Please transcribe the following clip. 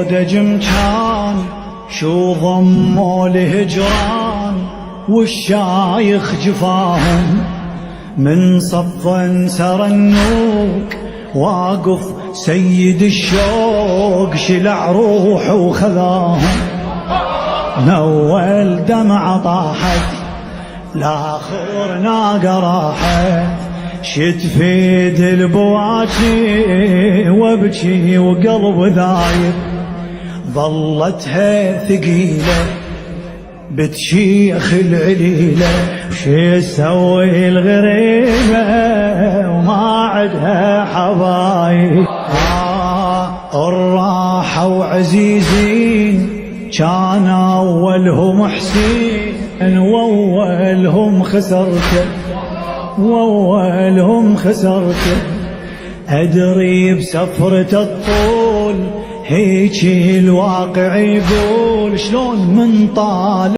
دجم كان شو ضموا الهجران والشايخ جفاهم من صفا سر النوك واقف سيد الشوق شلع روح وخذاهم من اول دمعة طاحت لاخر ناقة راحت شتفيد البواكي وابكي وقلب ذايب ظلتها ثقيلة بتشيخ العليلة وشي تسوي الغريبة وما عدها حبايب الراحة وعزيزين كان أولهم حسين وأولهم خسرته وأولهم خسرته أدري بسفرة الطول هيك الواقع يقول شلون من طال